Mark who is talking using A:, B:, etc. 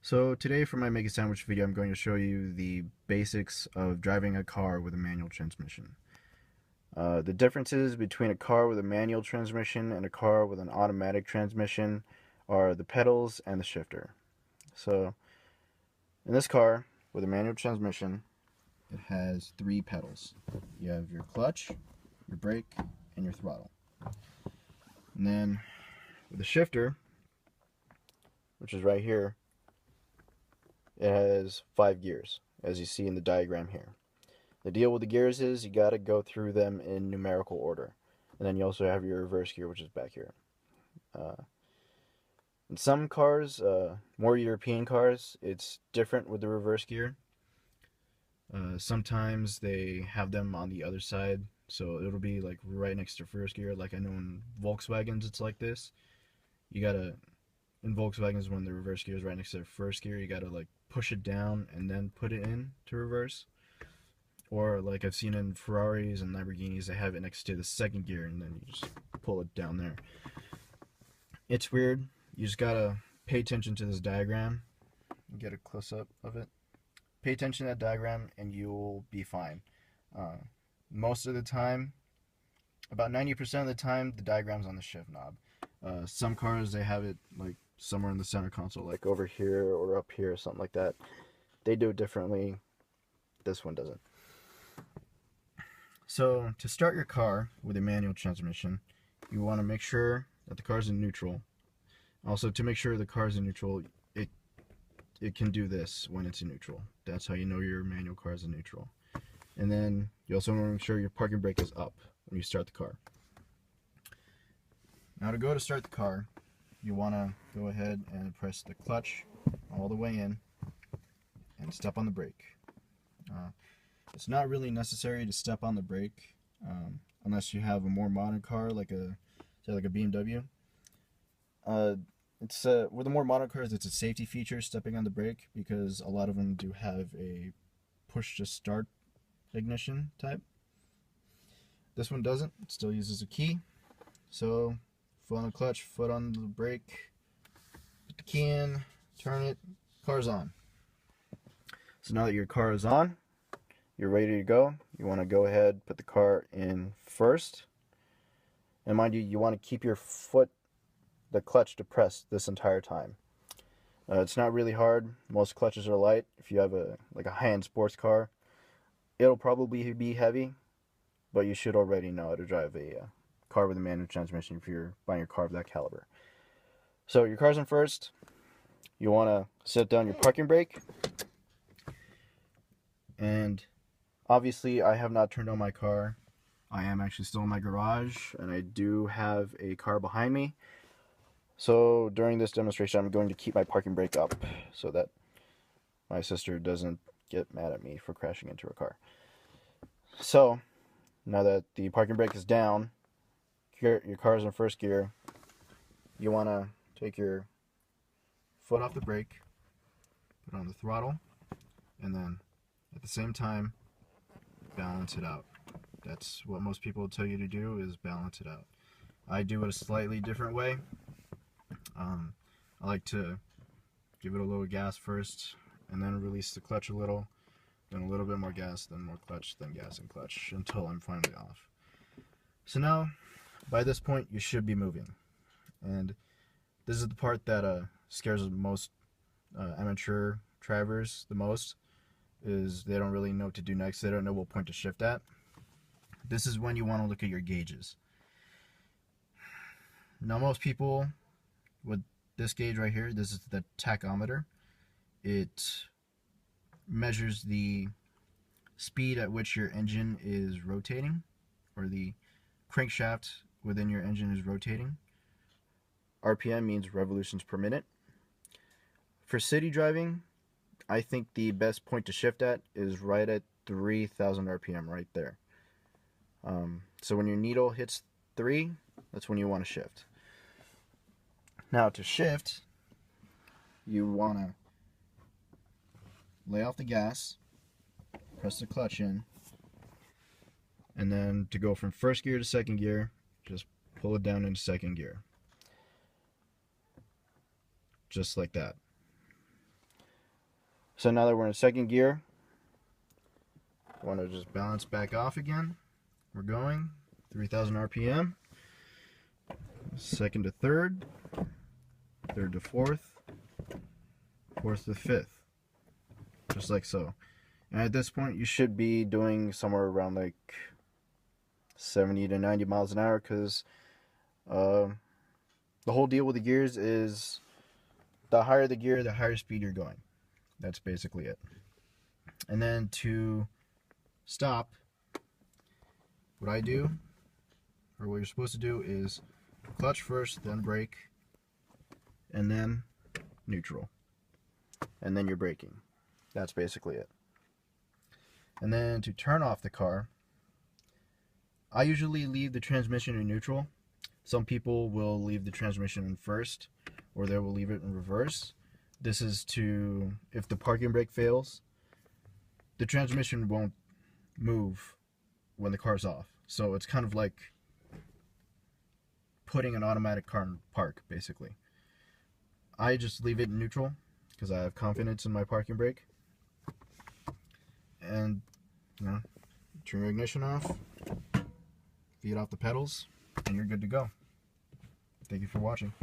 A: So today for my Make a Sandwich video, I'm going to show you the basics of driving a car with a manual transmission. The differences between a car with a manual transmission and a car with an automatic transmission are the pedals and the shifter. So in this car with a manual transmission, it has three pedals. You have your clutch, your brake, and your throttle. And then with the shifter, which is right here, it has 5 gears, as you see in the diagram here. The deal with the gears is you got to go through them in numerical order. And then you also have your reverse gear, which is back here. In some cars, more European cars, it's different with the reverse gear. Sometimes they have them on the other side, so it'll be like right next to first gear. Like I know in Volkswagens it's like this. You gotta, in Volkswagens when the reverse gear is right next to the first gear, you gotta like push it down and then put it in to reverse. Or like I've seen in Ferraris and Lamborghinis, they have it next to the second gear and then you just pull it down there. It's weird. You just gotta pay attention to this diagram. Get a close up of it. Pay attention to that diagram and you'll be fine. Most of the time, about 90% of the time, the diagram's on the shift knob. Some cars, they have it like somewhere in the center console, like over here or up here, something like that. They do it differently. This one doesn't. So to start your car with a manual transmission, you want to make sure that the car's in neutral. Also, to make sure the car's in neutral, it can do this when it's in neutral. That's how you know your manual car is in neutral. And then you also want to make sure your parking brake is up when you start the car. Now to go to start the car, you want to go ahead and press the clutch all the way in and step on the brake. It's not really necessary to step on the brake unless you have a more modern car like a BMW. With the more modern cars, it's a safety feature stepping on the brake because a lot of them do have a push to start ignition type. This one doesn't. It still uses a key. So foot on the clutch, foot on the brake, put the key in, turn it, car's on. So now that your car is on, you're ready to go. You want to go ahead, put the car in first. And mind you, you want to keep your foot, the clutch depressed this entire time. It's not really hard. Most clutches are light. If you have a high-end sports car, it'll probably be heavy, but you should already know how to drive a car with a manual transmission if you're buying a car of that caliber. So your car's in first. You want to set down your parking brake. And obviously I have not turned on my car. I am actually still in my garage, and I do have a car behind me. So during this demonstration, I'm going to keep my parking brake up so that my sister doesn't get mad at me for crashing into her car. So now that the parking brake is down, your car is in first gear, you want to take your foot off the brake, put on the throttle, and then at the same time balance it out. That's what most people will tell you to do, is balance it out. I do it a slightly different way. I like to give it a little gas first and then release the clutch a little, then a little bit more gas, then more clutch, then gas and clutch until I'm finally off. So now, by this point, you should be moving. And this is the part that scares most amateur drivers the most, is they don't really know what to do next. They don't know what point to shift at. This is when you want to look at your gauges. Now most people, with this gauge right here, this is the tachometer. It measures the speed at which your engine is rotating, or the crankshaft within your engine is rotating. RPM means revolutions per minute. For city driving, I think the best point to shift at is right at 3,000 RPM, right there. So when your needle hits 3, that's when you want to shift. Now to shift, you want to lay off the gas, press the clutch in, and then to go from first gear to second gear, just pull it down into second gear. Just like that. So now that we're in second gear, I want to just balance back off again. We're going 3,000 RPM. Second to third, third to fourth, fourth to fifth, just like so. And at this point, you should be doing somewhere around like 70 to 90 miles an hour, because the whole deal with the gears is the higher the gear, the higher speed you're going. That's basically it. And then to stop, what I do, or what you're supposed to do, is clutch first, then brake, and then neutral. And then you're braking. That's basically it. And then to turn off the car, I usually leave the transmission in neutral. Some people will leave the transmission in first, or they will leave it in reverse. This is to, if the parking brake fails, the transmission won't move when the car's off. So it's kind of like putting an automatic car in park, basically. I just leave it in neutral because I have confidence in my parking brake. And, you know, turn your ignition off, feed off the pedals, and you're good to go. Thank you for watching.